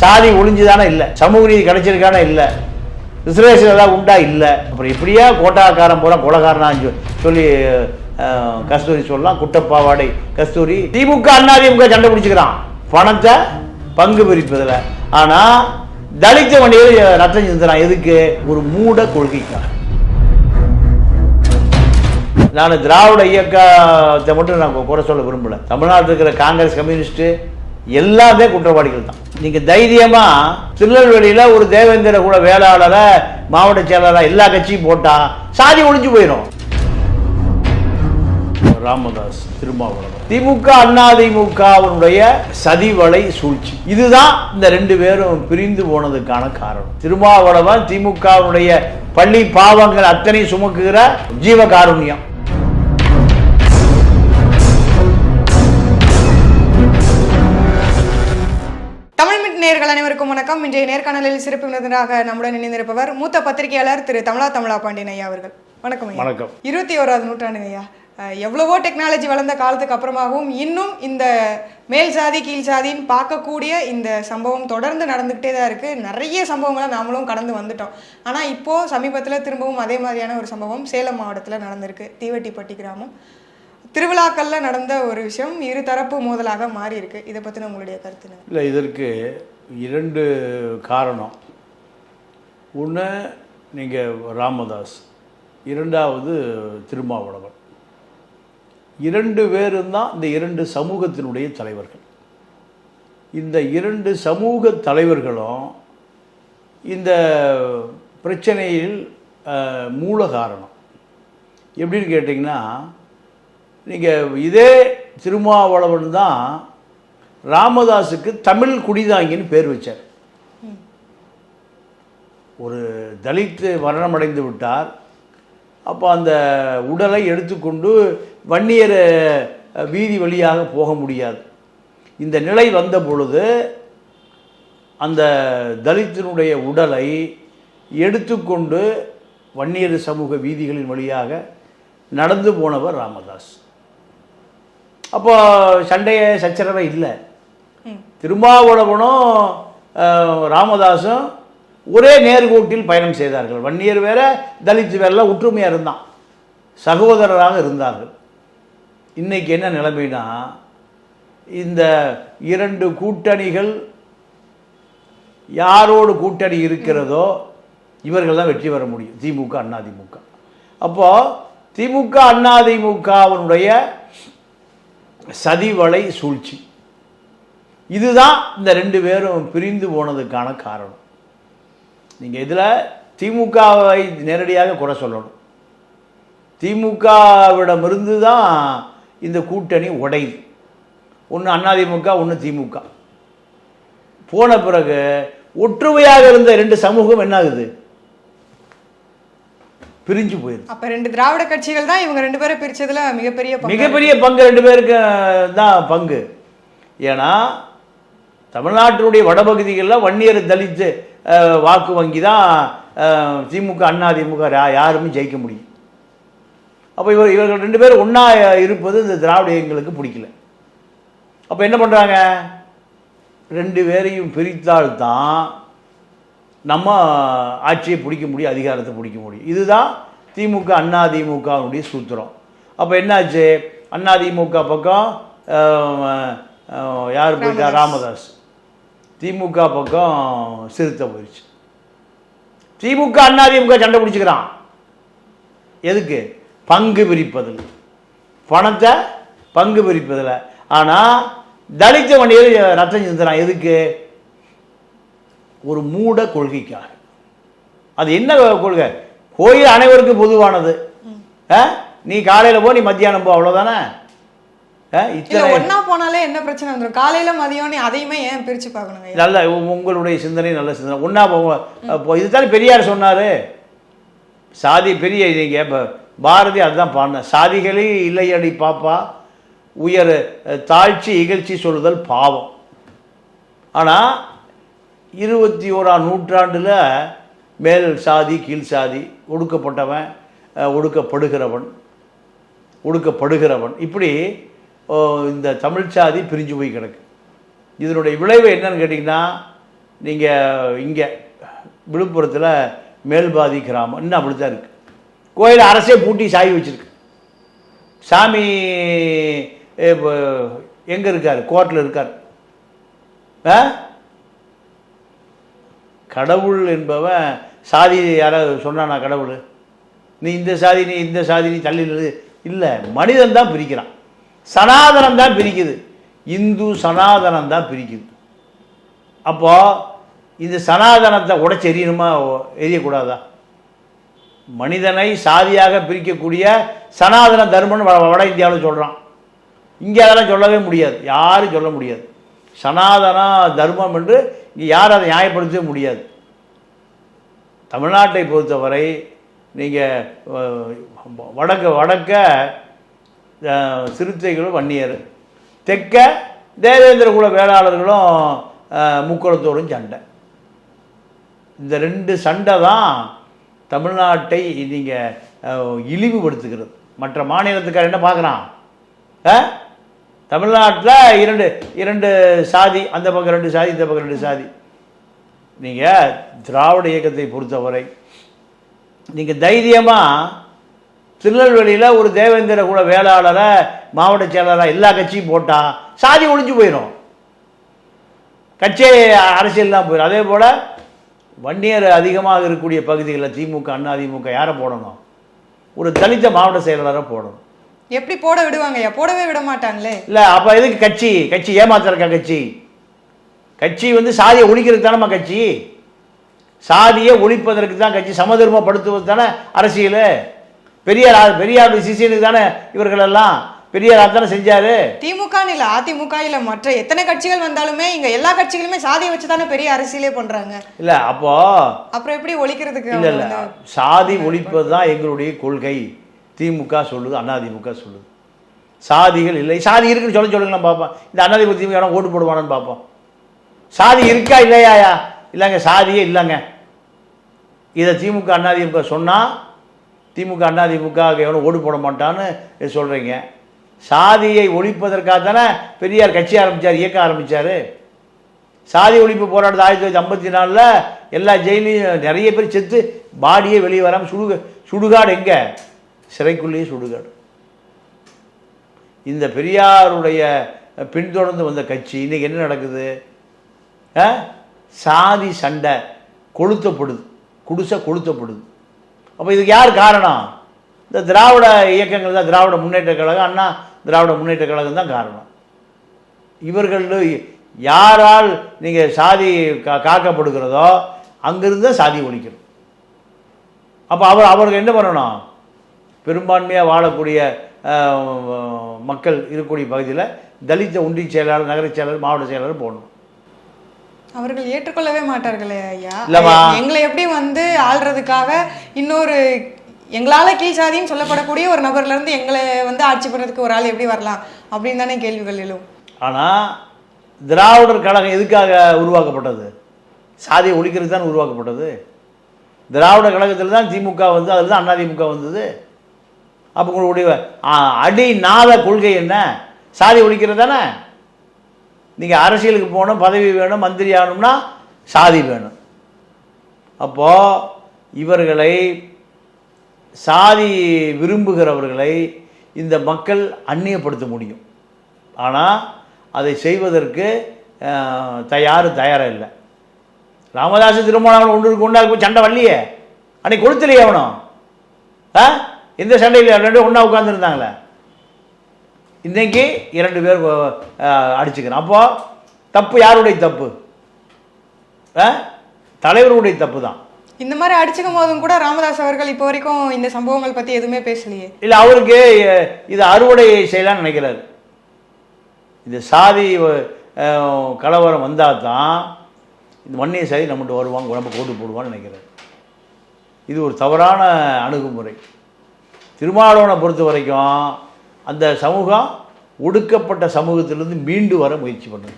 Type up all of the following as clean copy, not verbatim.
சாதி ஒளிஞ்சுதானே இல்லை, சமூக நீதி கிடைச்சிருக்கானே இல்லை, ரிசர்வேஷன் ஏதாவது உண்டா இல்லை. அப்புறம் எப்படியா கோட்டாக்காரன் போல கொலகாரனான்னு சொல்லி கஸ்தூரி சொல்லலாம். குட்டப்பாவாடை கஸ்தூரி. திமுக அதிமுக சண்டை பிடிச்சிக்கிறான் பணத்தை பங்கு பிரிப்பதில். ஆனால் தலித்த வண்டியில் ரத்தம் சிந்துறான். எதுக்கு? ஒரு மூட கொள்கைக்காக. நான் திராவிட இயக்கத்தை மட்டும் நான் குறை சொல்ல விரும்பல. தமிழ்நாட்டில் இருக்கிற காங்கிரஸ், கம்யூனிஸ்ட் எல்லாமே குற்றவாளிகள் தான். நீங்க தைரியமா திருநெல்வேலியில ஒரு தேவேந்திர கூட வேளாளரை மாவட்ட செயலாளரா எல்லா கட்சியும் போட்டா சாதி ஒழிஞ்சு போயிடும். ராமதாஸ், திருமாவளவன், திமுக அதிமுகவுடைய சதிவலை சூழ்ச்சி, இதுதான் இந்த ரெண்டு பேரும் பிரிந்து போனதுக்கான காரணம். திருமாவளவன் திமுகவுடைய பள்ளி பாவங்கள் அத்தனை சுமக்குகிற ஜீவகாருண்யம். நேயர்கள் அனைவருக்கும் வணக்கம். இன்றைய நேர்காணலில் சிறப்பு விருந்தினராக நம்முடன் இணைந்திருப்பவர் மூத்த பத்திரிகையாளர் திரு தமிழா பாண்டியன் ஐயா அவர்கள். வணக்கம். வணக்கம். 21வது நூற்றாண்டு ஐயா, எவ்வளவோ டெக்னாலஜி வளர்ந்த காலத்துக்கு அப்புறமாகவும் இன்னும் இந்த மேல் சாதி கீழ் சாதின்னு பார்க்கக்கூடிய இந்த சம்பவம் தொடர்ந்து நடந்துகிட்டே தான் இருக்கு. நிறைய சம்பவங்களை நாமளும் கடந்து வந்துட்டோம். ஆனால் இப்போ சமீபத்தில் திரும்பவும் அதே மாதிரியான ஒரு சம்பவம் சேலம் மாவட்டத்தில் நடந்திருக்கு. தீவட்டிப்பட்டி கிராமம் திருவிழாக்களில் நடந்த ஒரு விஷயம் இருதரப்பு மோதலாக மாறி இருக்கு. இதை பற்றின உங்களுடைய கருத்து? இல்லை, இதற்கு இரண்டு காரணம். ஒன்று நீங்கள் ராமதாஸ், இரண்டாவது திருமாவளவன். இரண்டு பேரும் தான் இந்த இரண்டு சமூகத்தினுடைய தலைவர்கள். இந்த இரண்டு சமூக தலைவர்களும் இந்த பிரச்சனையில் மூல காரணம். எப்படின்னு கேட்டிங்கன்னா, நீங்கள் இதே திருமாவளவன் தான் ராமதாஸுக்கு தமிழ் குடிதாங்கின்னு பேர் வச்சார். ஒரு தலித் மரணமடைந்து விட்டார். அப்போ அந்த உடலை எடுத்துக்கொண்டு வன்னியர் வீதி வழியாக போக முடியாது. இந்த நிலை வந்த பொழுது அந்த தலித்தினுடைய உடலை எடுத்துக்கொண்டு வன்னியர் சமூக வீதிகளின் வழியாக நடந்து போனவர் ராமதாஸ். அப்போ சண்டைய சச்சரவை இல்லை. திருமாவளவனும் ராமதாஸும் ஒரே நேர்கோட்டில் பயணம் செய்தார்கள். வன்னியர் வேற தலித் வேறெல்லாம் ஒற்றுமையாக இருந்தான், சகோதரராக இருந்தார்கள். இன்னைக்கு என்ன நிலைமைனா, இந்த இரண்டு கூட்டணிகள் யாரோடு கூட்டணி இருக்கிறதோ இவர்கள் தான் வெற்றி பெற முடியும், திமுக அதிமுக. அப்போ திமுக அதிமுகவினுடைய சதிவலை சூழ்ச்சி, இதுதான் இந்த ரெண்டு பேரும் பிரிந்து போனதுக்கான காரணம். நீங்கள் இதில் திமுகவை நேரடியாக குறை சொல்லணும். திமுகவிடமிருந்து தான் இந்த கூட்டணி உடையுது. ஒன்று அதிமுக, ஒன்று திமுக. போன பிறகு ஒற்றுமையாக இருந்த ரெண்டு சமூகம் என்ன ஆகுது? பிரிஞ்சு போயிருக்கு. அப்போ ரெண்டு திராவிட கட்சிகள் தான் இவங்க ரெண்டு பேரும் பிரிச்சதுல மிகப்பெரிய பங்கு ரெண்டு பேருக்கு தான் பங்கு. ஏன்னா தமிழ்நாட்டினுடைய வடபகுதிகளில் வன்னியர் தலித் வாக்கு வங்கி தான் திமுக அதிமுக யாருமே ஜெயிக்க முடியும். அப்போ இவர்கள் ரெண்டு பேரும் ஒன்றா இருப்பது இந்த திராவிடங்களுக்கு பிடிக்கல. அப்போ என்ன பண்ணுறாங்க? ரெண்டு பேரையும் பிரித்தால்தான் நம்ம ஆட்சியை பிடிக்க முடியும், அதிகாரத்தை பிடிக்க முடியும். இதுதான் திமுக அதிமுகவுடைய சூத்திரம். அப்போ என்னாச்சு? அதிமுக பக்கம் யார் போயிட்டா? ராமதாஸ். திமுக பக்கம் சிறுத்தை போயிடுச்சு. திமுக அதிமுக சண்டை பிடிச்சிக்கிறான். எதுக்கு? பங்கு பிரிப்பதில், பணத்தை பங்கு பிரிப்பதில். ஆனால் தலித்த வண்டியில் ரத்தம் சிந்துறான். எதுக்கு? ஒரு மூட கொள்கைக்காக. அது என்ன கொள்கை? கோயில் அனைவருக்கும் பொதுவானது. நீ காலையில் போ, நீ மத்தியானம் போ, அவ்வளோதானே. ஒன்னா போனாலே என்ன பிரச்சனை வந்துடும்? காலையில மதியம் அதையுமே ஏன் பிரிச்சு பார்க்கணுங்க? நல்ல உங்களுடைய சிந்தனை, நல்ல சிந்தனை. ஒன்னா போங்க. இதுதானே பெரியார் சொன்னாரு. சாதி பெரிய நீங்க பாரதி அதுதான் பாடின. சாதிகளே இல்லையடி பாப்பா, உயர் தாழ்ச்சி இகழ்ச்சி சொல்லுதல் பாவம். ஆனால் 21ஆம் நூற்றாண்டில் மேல் சாதி கீழ் சாதி, ஒடுக்கப்பட்டவன் ஒடுக்கப்படுகிறவன் இப்படி இந்த தமிழ் சாதி பிரிஞ்சு போய் கிடக்கு. இதனுடைய விளைவு என்னன்னு கேட்டிங்கன்னா, நீங்கள் இங்கே விழுப்புரத்தில் மேல்பாதி கிராமம் இன்னும் அப்படி தான் இருக்குது. கோயில் அரசே பூட்டி சாவி வச்சுருக்கு. சாமி எங்கே இருக்கார்? கோர்ட்டில் இருக்கார். கடவுள் என்பவன் சாதி யாராவது சொன்னானா? கடவுள் நீ இந்த சாதி, நீ இந்த சாதி, நீ தள்ளி இல்லை, மனிதன் தான் பிரிக்கிறான். சனாதனம் தான் பிரிக்குது. இந்து சனாதனம் தான் பிரிக்குது. அப்போ இந்த சனாதனத்தை உடைச்சி எரியணுமா, எரியக்கூடாதா? மனிதனை சாதியாக பிரிக்கக்கூடிய சனாதன தர்மம்னு வட இந்தியாவில் சொல்கிறான். இங்கே அதெல்லாம் சொல்லவே முடியாது, யாரும் சொல்ல முடியாது. சனாதன தர்மம் என்று இங்கே யாரும் அதை நியாயப்படுத்தவே முடியாது. தமிழ்நாட்டை பொறுத்தவரை நீங்கள் வடக்க சிறுத்தைகளும் வன்னியர், தெற்க தேவேந்திர குல வேளாளர்களும் முக்குளத்தோடும் சண்டை. இந்த 2 சண்டை தான் தமிழ்நாட்டை நீங்கள் இழிவுபடுத்துகிறது. மற்ற மாநிலத்துக்கார என்ன பார்க்குறான்? தமிழ்நாட்டில் இரண்டு சாதி, அந்த பக்கம் 2 சாதி, இந்த பக்கம் 2 சாதி. நீங்கள் திராவிட இயக்கத்தை பொறுத்தவரை நீங்கள் தைரியமாக திருநெல்வேலியில் ஒரு தேவேந்திர குல வேளாளரை மாவட்ட செயலராக எல்லா கட்சியும் போட்டால் சாதி ஒழிஞ்சு போயிடும், கட்சியே அரசியல்லாம் போயிடும். அதே போல் வன்னியர் அதிகமாக இருக்கக்கூடிய பகுதிகளில் திமுக, அதிமுக யாரை போடணும்? ஒரு தலித்த மாவட்ட செயலாளரை போடணும். எப்படி போட விடுவாங்கய்யா? போடவே விட மாட்டாங்களே. இல்லை, அப்போ எதுக்கு கட்சி ஏமாத்திருக்கா? கட்சி சாதியை ஒழிக்கிறதுக்கு தானே கட்சி. சாதியை ஒழிப்பதற்கு தான் கட்சி, சமதர்மப்படுத்துவது தானே அரசியல். பெரியார் சிசியனுக்கு தானே இவர்களெல்லாம் பெரியார் தானே செஞ்சாரு. திமுக இல்ல, அதிமுக இல்ல, மற்ற எத்தனை கட்சிகள் வந்தாலுமே இங்க எல்லா கட்சிகளுமே சாதியை வச்சு தானே பெரிய அரசியலே பண்றாங்க. இல்ல அப்புறம் எப்படி ஒழிக்கிறதுக்கு? இல்ல, சாதி ஒழிப்பது தான் எங்களுடைய கொள்கை. திமுக சொல்லுது, அதிமுக சொல்லுது. சாதிகள் இல்லை, சாதி இருக்குன்னு சொல்லுங்களா பார்ப்போம். இந்த அதிமுக திமுக ஓட்டு போடுவானு பார்ப்போம். சாதி இருக்கா இல்லையா? இல்லைங்க, சாதியே இல்லைங்க. இதை திமுக அதிமுக சொன்னால் திமுக அதிமுக எவனும் ஓட்டு போட மாட்டான்னு சொல்கிறீங்க. சாதியை ஒழிப்பதற்காக தானே பெரியார் கட்சி ஆரம்பித்தார், இயக்கம் ஆரம்பித்தார். சாதி ஒழிப்பு போராட்டத்தை 1954 எல்லா ஜெயிலையும் நிறைய பேர் செத்து பாடியே வெளியே வராமல் சுடுகாடு எங்கே? சிறைக்குள்ளேயே சுடுகாடு. இந்த பெரியாருடைய பின்தொடர்ந்து வந்த கட்சி இன்றைக்கி என்ன நடக்குது? சாதி சண்டை கொளுத்தப்படுது, கொளுத்தப்படுது. அப்போ இதுக்கு யார் காரணம்? இந்த திராவிட இயக்கங்கள் தான். திராவிட முன்னேற்ற கழகம், அண்ணா திராவிட முன்னேற்ற கழகம் தான் காரணம். இவர்கள் யாரால் நீங்கள் சாதி காக்கப்படுகிறதோ அங்கிருந்து சாதி ஒழிக்கணும். அப்போ அவர்கள் என்ன பண்ணணும்? பெரும்பான்மையாக வாழக்கூடிய மக்கள் இருக்கக்கூடிய பகுதியில் தலித்த ஒன்றிய செயலாளர், நகர செயலாளர், மாவட்ட செயலாளர் போடணும். அவர்கள் ஏற்றுக்கொள்ளவே மாட்டார்களே ஐயா. எங்களை எப்படி ஆள்றதுக்காக இன்னொரு எங்களால கீழ் சாதின்னு சொல்லப்படக்கூடிய ஒரு நபர்ல இருந்து எங்களை ஆட்சி பண்ணுறதுக்கு ஒரு ஆள் எப்படி வரலாம் அப்படின்னு தானே கேள்விகள் எழும். ஆனால் திராவிடர் கழகம் எதுக்காக உருவாக்கப்பட்டது? சாதியை ஒழிக்கிறது தான் உருவாக்கப்பட்டது. திராவிட கழகத்தில் தான் திமுக அதில் தான் அதிமுக வந்தது. அப்போ உங்களுடைய அடிநாத கொள்கை என்ன? சாதி ஒழிக்கிறது தானே. நீங்கள் அரசியலுக்கு போகணும், பதவி வேணும், மந்திரி ஆகணும்னா சாதி வேணும். அப்போது இவர்களை சாதி விரும்புகிறவர்களை இந்த மக்கள் அந்நியப்படுத்த முடியும். ஆனால் அதை செய்வதற்கு யாரும் தயாராக இல்லை. ராமதாஸ் திருமணம் ஒன்று சண்டை வரலையே, அன்னைக்கு கொடுத்துலையே அவனும். எந்த சண்டையில் 2 ஒன்றா உட்காந்துருந்தாங்களே. இன்றைக்கி 2 பேர் அடிச்சுக்கிறோம். அப்போ தப்பு யாருடைய தப்பு? தலைவருடைய தப்பு தான். இந்த மாதிரி அடிச்சுக்கும் போதும் கூட ராமதாஸ் அவர்கள் இப்போ வரைக்கும் இந்த சம்பவங்கள் பற்றி எதுவுமே பேசலையே. இல்லை, அவருக்கு இது அறுவடை செய்யலான்னு நினைக்கிறாரு. இந்த சாதி கலவரம் வந்தால் தான் இந்த வன்னிய சாதி நம்மகிட்ட வருவாங்க, நம்ம ஓட்டு போடுவான்னு நினைக்கிறார். இது ஒரு தவறான அணுகுமுறை. திருமாவளவனை பொறுத்த வரைக்கும் அந்த சமூகம் ஒடுக்கப்பட்ட சமூகத்திலிருந்து மீண்டு வர முயற்சி பண்ணுது.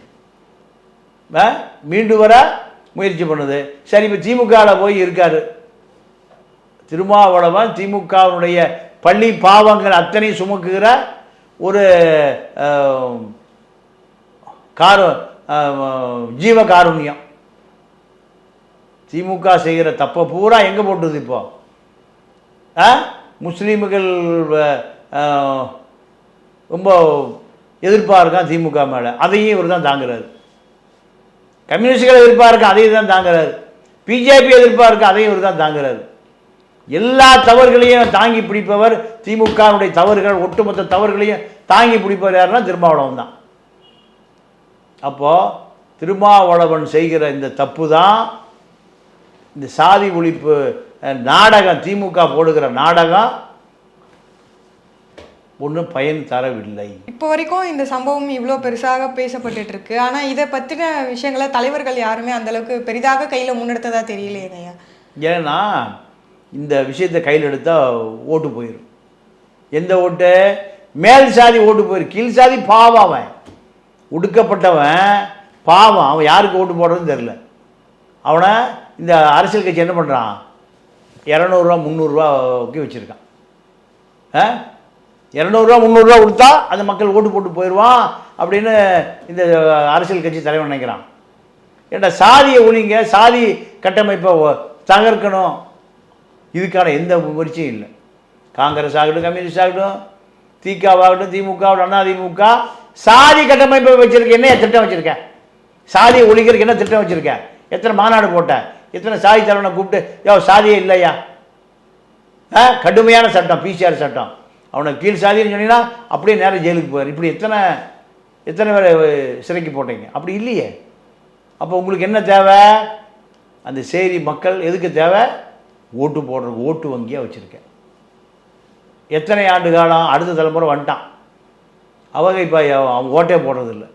சரி, இப்போ திமுகவில் போய் இருக்கார் திருமாவளவன். திமுகவினுடைய பள்ளி பாவங்கள் அத்தனை சுமக்குகிற ஒரு ஜீவகாருண்யம். திமுக செய்கிற தப்பை பூரா எங்கே போட்டுது இப்போ? முஸ்லீம்கள் ரொம்ப எதிர்ப்பாக இருக்கான் திமுக மேலே, அதையும் இவர் தான் தாங்குறாரு. கம்யூனிஸ்டுகள் எதிர்ப்பாக இருக்கா, அதையும் தான் தாங்குறாரு. பிஜேபி எதிர்ப்பாக இருக்கா, அதையும் இவர் தான் தாங்குறாரு. எல்லா தவறுகளையும் தாங்கி பிடிப்பவர், திமுகவுடைய தவறுகள் ஒட்டுமொத்த தவறுகளையும் தாங்கி பிடிப்பவர் யாருன்னா திருமாவளவன் தான். அப்போது திருமாவளவன் செய்கிற இந்த தப்பு தான் இந்த சாதி ஒழிப்பு நாடகம், திமுக போடுகிற நாடகம் ஒன்றும் பயன் தரவில்லை. இப்போ வரைக்கும் இந்த சம்பவம் இவ்வளோ பெருசாக பேசப்பட்டு இருக்கு. ஆனால் இதை பற்றின விஷயங்களை தலைவர்கள் யாருமே அந்தளவுக்கு பெரிதாக கையில் முன்னெடுத்ததா தெரியலையா? ஏன்னா இந்த விஷயத்தை கையில் எடுத்தால் ஓட்டு போயிடும். எந்த ஓட்டு? மேல் சாதி ஓட்டு போயிடும். கீழ் சாதி பாவம், அவன் ஒடுக்கப்பட்டவன் பாவம், அவன் யாருக்கு ஓட்டு போடுறதுன்னு தெரில. அவனை இந்த அரசியல் கட்சி என்ன பண்ணுறான்? 200 300 வச்சுருக்கான். 200 300 கொடுத்தா அந்த மக்கள் ஓட்டு போட்டு போயிடுவான் அப்படின்னு இந்த அரசியல் கட்சி தலைவன் நினைக்கிறான். ஏன்னா சாதியை ஒழிங்க, சாதி கட்டமைப்பை தகர்க்கணும், இதுக்கான எந்த முயற்சியும் இல்லை. காங்கிரஸ் ஆகட்டும், கம்யூனிஸ்ட் ஆகட்டும், திகாவாகட்டும், திமுக ஆகட்டும், அதிமுக சாதி கட்டமைப்பை வச்சுருக்க என்ன திட்டம் வச்சுருக்கேன்? சாதியை ஒழிக்கிறதுக்கு என்ன திட்டம் வச்சுருக்கேன்? எத்தனை மாநாடு போட்டேன்? எத்தனை சாதி தலைவனை கூப்பிட்டு சாதியே இல்லையா? கடுமையான சட்டம், பிசிஆர் சட்டம். அவனை கீழ் சாதின்னு சொன்னீங்கன்னா அப்படியே நேரம் ஜெயிலுக்கு போவார். இப்படி எத்தனை பேர் சிறைக்கு போட்டீங்க? அப்படி இல்லையே. அப்போ உங்களுக்கு என்ன தேவை? அந்த சேரி மக்கள் எதுக்கு தேவை? ஓட்டு போடுறதுக்கு ஓட்டு வங்கியாக வச்சுருக்கேன். எத்தனை ஆண்டு காலம்? அடுத்த தலைமுறை வந்துட்டான், அவங்க இப்போ அவங்க ஓட்டே போடுறதில்ல.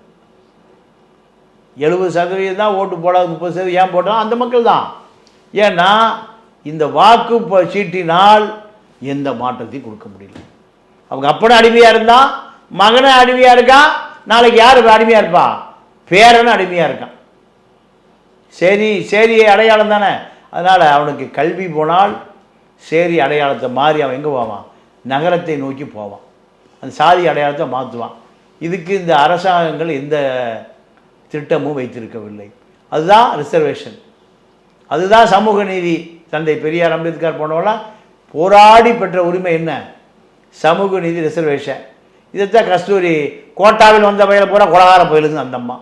70% தான் ஓட்டு போடாது, 30% ஏன் போட்டாலும் அந்த மக்கள் தான். ஏன்னா இந்த வாக்கு சீட்டினால் எந்த மாற்றத்தையும் கொடுக்க முடியல. அவங்க அப்பனை அடிமையாக இருந்தான், மகனை அடிமையாக இருக்கான், நாளைக்கு யார் அடிமையாக இருப்பா? பேரனை அடிமையாக இருக்கான். சரி அடையாளம் தானே. அதனால் அவனுக்கு கல்வி போனால் சேரி அடையாளத்தை மாறி அவன் எங்கே போவான்? நகரத்தை நோக்கி போவான். அந்த சாதி அடையாளத்தை மாற்றுவான். இதுக்கு இந்த அரசாங்கங்கள் எந்த திட்டமும் வைத்திருக்கவில்லை. அதுதான் ரிசர்வேஷன், அதுதான் சமூக நீதி. தந்தை பெரியார், அம்பேத்கர் போனவெல்லாம் போராடி பெற்ற உரிமை என்ன? சமூக நீதி, ரிசர்வேஷன். இதைத்தான் கஸ்தூரி கோட்டாவில் வந்த பயில பூரா கொலகார பயிலுங்க அந்த அம்மா.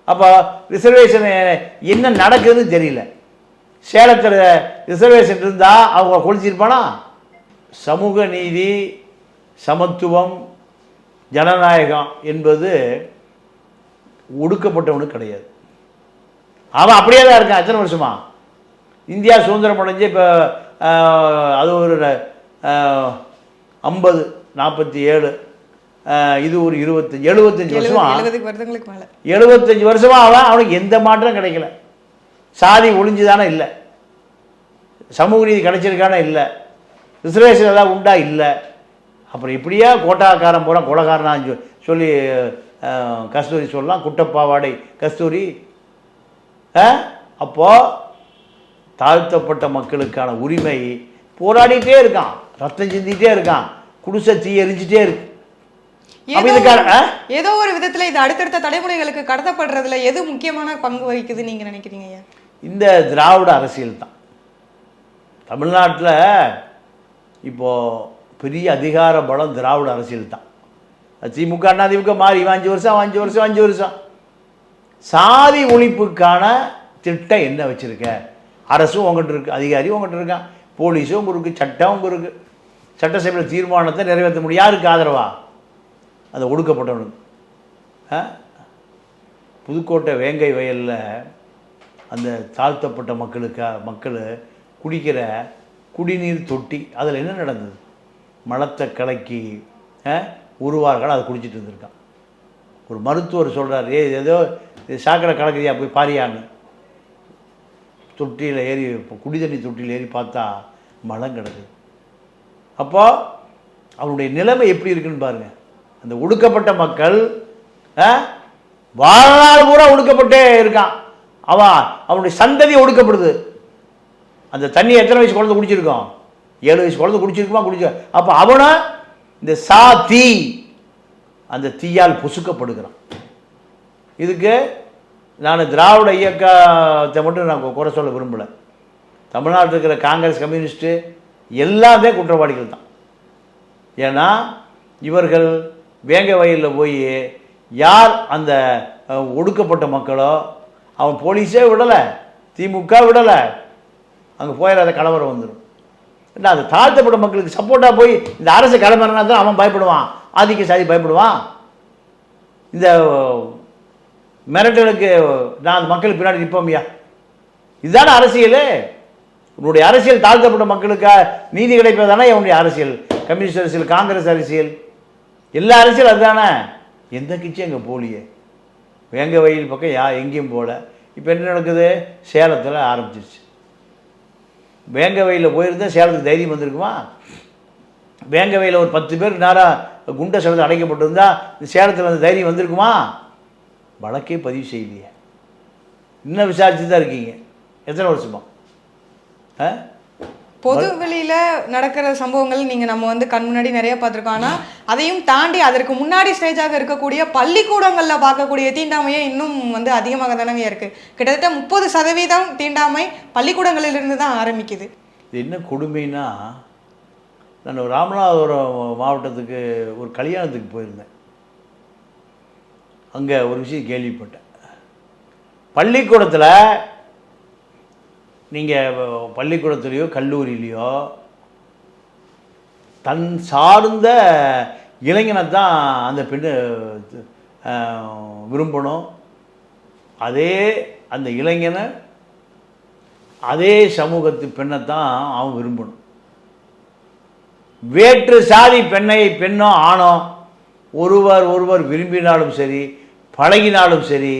அப்போ ரிசர்வேஷன் என்ன நடக்குதுன்னு தெரியல. சேலத்தில் ரிசர்வேஷன் இருந்தால் அவங்க குளிச்சிருப்பானா? சமூக நீதி, சமத்துவம், ஜனநாயகம் என்பது ஒடுக்கப்பட்டவனுக்கு கிடையாது. அவன் அப்படியே தான் இருக்கான். எத்தனை வருஷமா? இந்தியா சுதந்திரம் அடைஞ்சு இப்போ அது ஒரு 50 47 இது ஒரு 75 வருஷமா, 75 வருஷமா அவனுக்கு எந்த மாற்றம் கிடைக்கல. சாதி ஒழிஞ்சுதானே இல்லை, சமூக நீதி கிடைச்சிருக்கானே இல்லை, ரிசர்வேஷன் எல்லாம் உண்டா இல்லை. அப்புறம் இப்படியா கோட்டாக்காரன் பூரா கொலகாரனான்னு சொல்லி கஸ்தூரி சொல்லலாம், குட்டப்பாவாடை கஸ்தூரி. அப்போது தாழ்த்தப்பட்ட மக்களுக்கான உரிமை போராடிட்டே இருக்கான், ரத்தம் சிந்திட்டே இருக்கான், குடிசை தீ எரிஞ்சிட்டே இருக்கு. ஏதோ ஒரு விதத்தில் இது அடுத்தடுத்த தலைமுறைகளுக்கு கடத்தப்படுறதுல எது முக்கியமான பங்கு வகிக்குதுன்னு நீங்கள் நினைக்கிறீங்க? இந்த திராவிட அரசியல் தான். தமிழ்நாட்டில் இப்போது பெரிய அதிகார பலம் திராவிட அரசியல் தான். திமுக அதிமுக மாறி 5 வருஷம். சாதி ஒழிப்புக்கான திட்டம் என்ன வச்சுருக்க? அரசும் உங்கள்கிட்ட இருக்குது, அதிகாரி உங்கள்கிட்ட இருக்கான், போலீஸும் உங்க இருக்குது, சட்டம் உங்க இருக்குது. சட்டசபையில் தீர்மானத்தை நிறைவேற்ற முடியும். யாருக்கு ஆதரவா? அதை ஒடுக்கப்பட்டவனுக்கு. புதுக்கோட்டை வேங்கை வயலில் அந்த தாழ்த்தப்பட்ட மக்கள் குடிக்கிற குடிநீர் தொட்டி, அதில் என்ன நடந்தது? மலத்தை கலக்கி உருவார்கள், அதை குடிச்சிட்டு இருந்திருக்கான். ஒரு மருத்துவர் சொல்கிறார், ஏதோ சாக்கடை கலக்கிறியா, போய் பாரியான்னு. தொட்டியில் ஏறி, குடி தண்ணி தொட்டியில் ஏறி பார்த்தா மலம் கிடக்குது. அப்போ அவனுடைய நிலைமை எப்படி இருக்குன்னு பாருங்கள். அந்த ஒடுக்கப்பட்ட மக்கள் வாழ்நாள் பூரா ஒடுக்கப்பட்டே இருக்கான். அவனுடைய சந்ததி ஒடுக்கப்படுது. அந்த தண்ணி எத்தனை வயசு குழந்தை குடிச்சிருக்கோம்? 7 வயசு குழந்தை குடிச்சிருக்குமா? அப்போ அவனை இந்த சாதி அந்த தீயால் பொசுக்கப்படுகிறான். இதுக்கு நான் திராவிட இயக்கத்தை மட்டும் நான் குறை சொல்ல விரும்பலை. தமிழ்நாட்டில் இருக்கிற காங்கிரஸ், கம்யூனிஸ்ட்டு எல்லாமே குற்றவாளிகள் தான். ஏன்னா இவர்கள் வேங்க வயலில் போய் யார் அந்த ஒடுக்கப்பட்ட மக்களோ அவன் போலீஸே விடலை, திமுக விடலை, அங்கே போயிடாத கலவரம் வந்துடும். இல்லை, அது தாழ்த்தப்பட்ட மக்களுக்கு சப்போர்ட்டாக போய் இந்த அரசு கிளம்புறனா தான் அவன் பயப்படுவான், ஆதிக்க சாதி பயப்படுவான். இந்த மிரட்டலுக்கு நான் அந்த மக்களுக்கு பின்னாடி நிற்போம்யா, இதுதானே அரசியல். உன்னுடைய அரசியல் தாழ்த்தப்பட்ட மக்களுக்கு நீதி கிடைப்பதானே உன்னுடைய அரசியல். கம்யூனிஸ்ட் அரசியல், காங்கிரஸ் அரசியல், எல்லா அரசியல் அதுதானே. எந்த கட்சியும் அங்கே போலியே, வேங்க வயல் பக்கம் எங்கேயும் போகல. இப்போ என்ன நடக்குது, சேலத்தில் ஆரம்பிச்சிருச்சு. வேங்க வயலில் போயிருந்தால் சேலத்துக்கு தைரியம் வந்திருக்குமா? வேங்க வயலில் ஒரு 10 பேர் நேராக குண்டை சேலத்தில் அடைக்கப்பட்டிருந்தா சேலத்தில் வந்து தைரியம் வந்திருக்குமா? வழக்கே பதிவு செய்யலையே, இன்னும் விசாரிச்சு தான் இருக்கீங்க. எத்தனை வருஷமா? பொது வெளியில நடக்கிற சம்பவங்கள் நம்ம வந்து கண் முன்னாடி நிறைய பார்த்துருக்கோம். ஆனால் அதையும் தாண்டி அதற்கு முன்னாடி ஸ்டேஜாக இருக்கக்கூடிய பள்ளிக்கூடங்களில் பார்க்கக்கூடிய தீண்டாமையே இன்னும் வந்து அதிகமாக தானங்க இருக்கு. கிட்டத்தட்ட 30% தீண்டாமை பள்ளிக்கூடங்களிலிருந்து தான் ஆரம்பிக்குது. இது என்ன கொடுமைன்னா, நான் ராமநாதபுரம் மாவட்டத்துக்கு ஒரு கல்யாணத்துக்கு போயிருந்தேன். அங்கே ஒரு விஷயம் கேள்விப்பட்டேன். பள்ளிக்கூடத்தில் நீங்கள் பள்ளிக்கூடத்துலேயோ கல்லூரியிலையோ தன் சார்ந்த இளைஞனை தான் அந்த பெண்ணு விரும்பணும். அதே அந்த இளைஞனை அதே சமூகத்து பெண்ணை தான் அவன் விரும்பணும். வேற்று சாதி பெண்ணோ ஆணோ ஒருவர் விரும்பினாலும் சரி, பழகினாலும் சரி,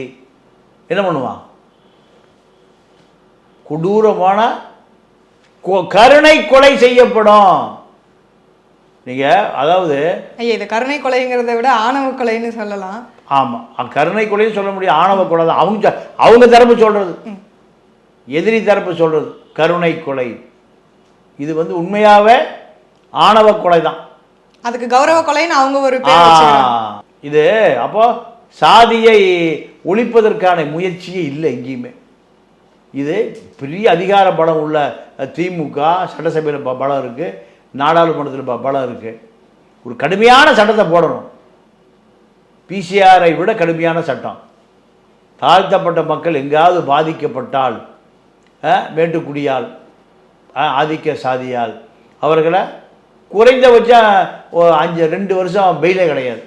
என்ன பண்ணுவான்? கொடூரமான கருணை கொலை செய்யப்படும். நீங்க அதாவது இது கருணை கொலைங்கிறத விட ஆணவ கொலைன்னு சொல்லலாம். ஆமா, கருணை கொலைன்னு சொல்ல முடியும், ஆணவ கொலை தான். அவங்க தரப்பு சொல்றது, எதிரி தரப்பு சொல்றது கருணை கொலை. இது வந்து உண்மையாவே ஆணவ கொலை தான். அதுக்கு கௌரவ கொலைன்னு அவங்க ஒரு பேர் வச்சிருக்காங்க. இது அப்போ சாதியை ஒழிப்பதற்கான முயற்சியே இல்லை எங்கேயுமே. இது பெரிய அதிகார பலம் உள்ள திமுக சட்டசபையில் பலம் இருக்குது, நாடாளுமன்றத்தில் பலம் இருக்குது. ஒரு கடுமையான சட்டத்தை போடணும், பிசிஆரை விட கடுமையான சட்டம். தாழ்த்தப்பட்ட மக்கள் எங்காவது பாதிக்கப்பட்டால், மேட்டுக்குடியால், ஆதிக்க சாதியால், அவர்களை குறைந்தபட்சம் 2 வருஷம் பெயிலே கிடையாது,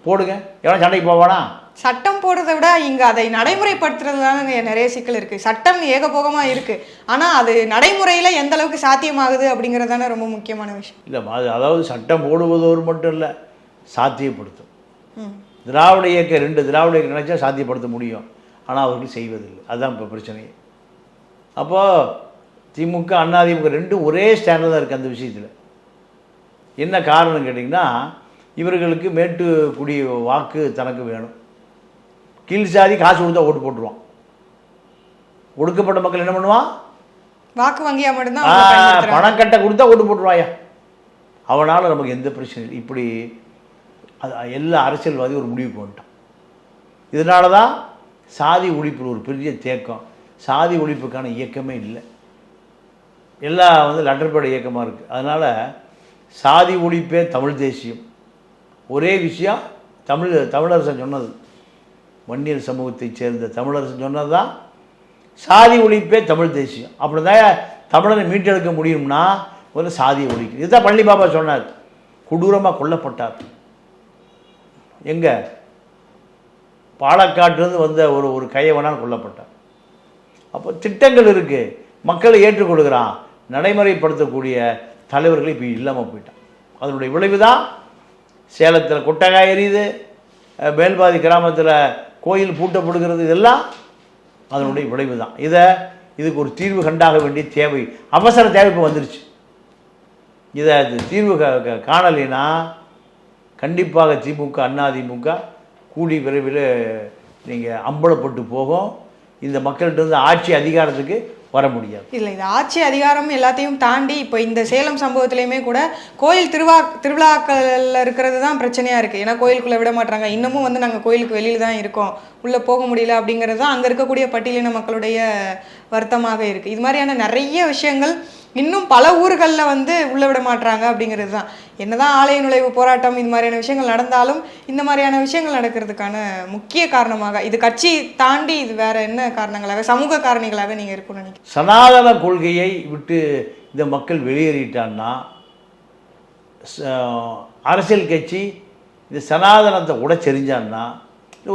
போடுங்க. எவனா சண்டைக்கு போவானா? சட்டம் போடுறதை விட இங்கே அதை நடைமுறைப்படுத்துறது தானே நிறைய சிக்கல் இருக்குது. சட்டம் ஏகபோகமாக இருக்குது, ஆனால் அது நடைமுறையில் எந்த அளவுக்கு சாத்தியமாகுது அப்படிங்கிறது தானே ரொம்ப முக்கியமான விஷயம். இல்லை, அதாவது சட்டம் போடுவதோடு மட்டும் இல்லை, சாத்தியப்படுத்தும். திராவிட இயக்கம் 2 திராவிட இயக்கம் நினைச்சா சாத்தியப்படுத்த முடியும், ஆனால் அவர்கள் செய்வதில்லை. அதுதான் இப்போ பிரச்சனையே. அப்போது திமுக அதிமுக 2 ஒரே ஸ்டாண்டில் தான் இருக்குது அந்த விஷயத்தில். என்ன காரணம் கேட்டிங்கன்னா, இவர்களுக்கு மேட்டுக்குடி வாக்கு தனக்கு வேணும். கீழ் சாதி காசு கொடுத்தா ஓட்டு போட்டுருவான். ஒடுக்கப்பட்ட மக்கள் என்ன பண்ணுவான்? வாக்கு வங்கியா மட்டும்தான் பணம் கட்ட கொடுத்தா ஓட்டு போட்டுருவாயா. அவனால் நமக்கு எந்த பிரச்சனை இல்லை. இப்படி அது எல்லா அரசியல்வாதியும் ஒரு முடிவுக்கு வந்துட்டான். இதனால தான் சாதி ஒழிப்பு ஒரு பெரிய தேக்கம். சாதி ஒழிப்புக்கான இயக்கமே இல்லை, எல்லாம் வந்து லட்டர்பேட் இயக்கமாக இருக்குது. அதனால் சாதி ஒழிப்பே தமிழ் தேசியம். ஒரே விஷயம், தமிழரசன் சொன்னது, வன்னியர் சமூகத்தை சேர்ந்த தமிழரசன் சொன்னது தான் சாதி ஒழிப்பே தமிழ் தேசியம். அப்படி தான் தமிழனை மீட்டெடுக்க முடியும்னா ஒரு சாதியை ஒழிக்கணும். இதுதான் பழனி பாபா சொன்னார். கொடூரமாக கொல்லப்பட்டார். எங்கே? பாலக்காட்டிலிருந்து வந்த ஒரு கையவனால் கொல்லப்பட்டார். அப்போ திட்டங்கள் இருக்குது, மக்களை ஏற்றுக்கொள்கிறான், நடைமுறைப்படுத்தக்கூடிய தலைவர்கள் இப்போ இல்லாமல் போயிட்டான். அதனுடைய விளைவு தான் சேலத்தில் கொட்டகாய் எரியுது, மேல்பாதி கிராமத்தில் கோயில் பூட்டப்படுகிறது. இதெல்லாம் அதனுடைய விளைவு தான். இதுக்கு ஒரு தீர்வு கண்டாக வேண்டிய தேவை, அவசர தேவை இப்போ வந்துருச்சு. இதை தீர்வு காணலைன்னா கண்டிப்பாக திமுக அதிமுக கூடி விரைவில் நீங்கள் அம்பலப்பட்டு போகும். இந்த மக்கள்கிட்ட இருந்து ஆட்சி அதிகாரத்துக்கு வர முடியாது. இல்லை, இது ஆட்சி அதிகாரம் எல்லாத்தையும் தாண்டி இப்போ இந்த சேலம் சம்பவத்திலையுமே கூட கோயில் திருவிழாக்கள்ல இருக்கிறது தான் பிரச்சனையா இருக்கு. ஏன்னா கோயிலுக்குள்ள விட மாட்டாங்க, இன்னமும் வந்து நாங்கள் கோயிலுக்கு வெளியில தான் இருக்கோம், உள்ள போக முடியல அப்படிங்கிறது தான் அங்கே இருக்கக்கூடிய பட்டியலின மக்களுடைய வருத்தமாக இருக்கு. இது மாதிரியான நிறைய விஷயங்கள் இன்னும் பல ஊர்களில் வந்து உள்ள விட மாட்டாங்க அப்படிங்கிறது தான். என்னதான் ஆலய நுழைவு போராட்டம் இது மாதிரியான விஷயங்கள் நடந்தாலும் இந்த மாதிரியான விஷயங்கள் நடக்கிறதுக்கான முக்கிய காரணமாக இது கட்சி தாண்டி இது வேற என்ன காரணங்களாக, சமூக காரணிகளாக நீங்கள் இருக்கும்னு நினைக்கிறீங்க? சனாதன கொள்கையை விட்டு இந்த மக்கள் வெளியேறிட்டான்னா அரசியல் கட்சி இந்த சனாதனத்தை உடைச்செறிஞ்சான்னா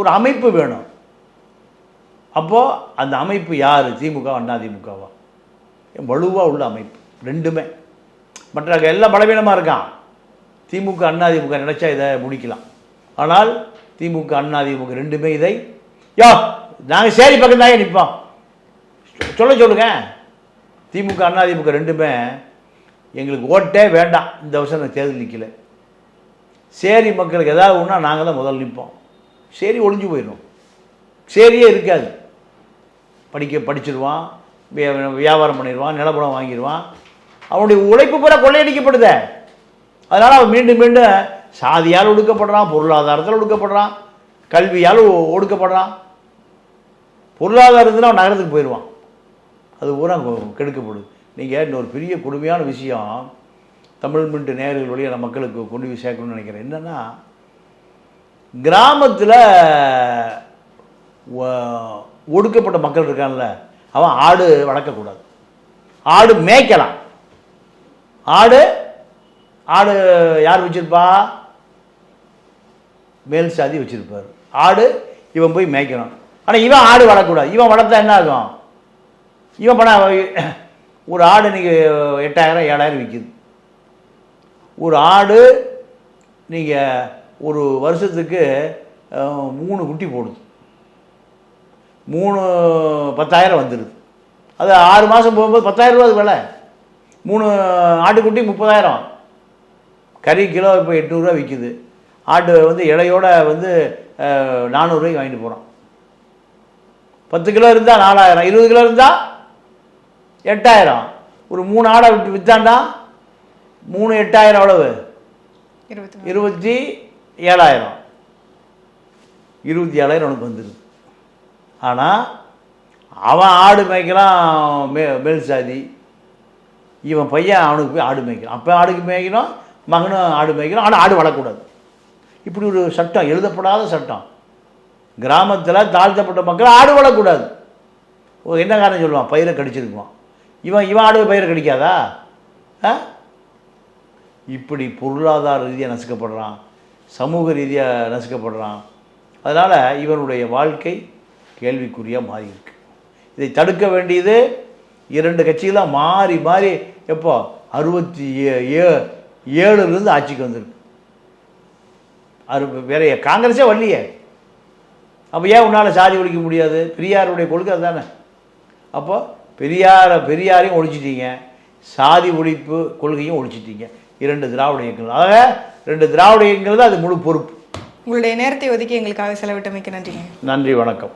ஒரு அமைப்பு வேணும். அப்போது அந்த அமைப்பு யார்? திமுக அதிமுகவா? வலுவாக உள்ள அமைப்பு ரெண்டுமே. மற்ற எல்லாம் பலவீனமாக இருக்கான். திமுக அதிமுக நினைச்சா இதை முடிக்கலாம். ஆனால் திமுக அதிமுக ரெண்டுமே இதை நாங்கள் சேரி பக்கம் தான் நிற்போம் சொல்லுங்க. திமுக அதிமுக ரெண்டுமே எங்களுக்கு ஓட்டே வேண்டாம், இந்த வருஷம் நான் தேர்தல் நிற்கல, சேரி மக்களுக்கு ஏதாவது ஒன்றா நாங்கள் தான் முதல் நிற்போம். சேரி ஒழிஞ்சு போயிடும், சேரியே இருக்காது. படிச்சிருவான், வியாபாரம் பண்ணிடுவான், நிலப்படம் வாங்கிடுவான், அவனுடைய உழைப்பு பூரா கொள்ளையடிக்கப்படுத. அதனால் அவன் மீண்டும் மீண்டும் சாதியால் ஒடுக்கப்படுறான், பொருளாதாரத்தில் ஒடுக்கப்படுறான், கல்வியால் ஒடுக்கப்படுறான். பொருளாதாரத்தில் அவன் நகரத்துக்கு போயிடுவான், அது பூரா கெடுக்கப்படுது. நீங்கள் இன்னொரு பெரிய கொடுமையான விஷயம் தமிழ் மின்ட்டு நேயர்கள் வழியாக நான் மக்களுக்கு கொண்டு போய் சேர்க்கணும்னு நினைக்கிறேன். என்னென்னா, கிராமத்தில் ஒடுக்கப்பட்ட மக்கள் இருக்கான்ல, அவன் ஆடு வளர்க்கக்கூடாது, ஆடு மேய்க்கலாம். ஆடு யார் வச்சிருப்பா? மேல் சாதி வச்சிருப்பார். ஆடு இவன் போய் மேய்க்கணும். ஆனால் இவன் ஆடு வளர்க்கக்கூடாது. இவன் வளர்த்தா என்ன ஆகும்? இவன் ஒரு ஆடு நீங்கள் 8000 7000 விற்கிது. ஒரு ஆடு நீங்கள் ஒரு வருஷத்துக்கு 3 குட்டி போடுது, 10,000 வந்துடுது. அது 6 மாதம் போகும்போது 10,000 ரூபா அது விலை. 3 ஆட்டுக்குட்டி 30,000. கறி கிலோ இப்போ 800 விற்கிது. ஆட்டு வந்து இலையோட வந்து 400 ரூபாய்க்கு வாங்கிட்டு போகிறான். 10 கிலோ இருந்தால் 4000, 20 கிலோ இருந்தால் 8000. ஒரு 3 ஆடை விட்டு விற்றாண்டா 3 8000 எவ்வளவு? 27,000. 27,000 அவனுக்கு வந்துடுது. ஆனால் அவன் ஆடு மேய்க்கலாம் மேல் சாதி, இவன் பையன் அவனுக்கு போய் ஆடு மேய்க்கிறான். அப்போ ஆடுக்கு மேய்க்கணும், மகனும் ஆடு மேய்க்கணும். ஆனால் ஆடு வளரக்கூடாது. இப்படி ஒரு சட்டம், எழுதப்படாத சட்டம். கிராமத்தில் தாழ்த்தப்பட்ட மக்கள் ஆடு வளரக்கூடாது. என்ன காரணம் சொல்லுவான்? பயிரை கடிச்சிருக்குவான். இவன் ஆடு பயிரை கடிக்காதா? இப்படி பொருளாதார ரீதியாக நசுக்கப்படுறான், சமூக ரீதியாக நசுக்கப்படுறான். அதனால் இவனுடைய வாழ்க்கை கேள்விக்குறியாக மாறி இருக்கு. இதை தடுக்க வேண்டியது 2 கட்சிகளாக மாறி மாறி எப்போ 67 ஆட்சிக்கு வந்திருக்கு. வேற காங்கிரஸே வரலையே. அப்போ ஏன் உன்னால் சாதி ஒழிக்க முடியாது? பெரியாருடைய கொள்கை அதுதானே. அப்போ பெரியாரையும் ஒழிச்சிட்டீங்க, சாதி ஒழிப்பு கொள்கையும் ஒழிச்சிட்டீங்க. 2 திராவிட இயக்கங்கள். ஆக 2 திராவிட இயக்கங்கள் தான் அது முழு பொறுப்பு. உங்களுடைய நேரத்தை ஒதுக்கி எங்களுக்காக செலவிட்டமைக்கு நன்றிங்க. நன்றி, வணக்கம்.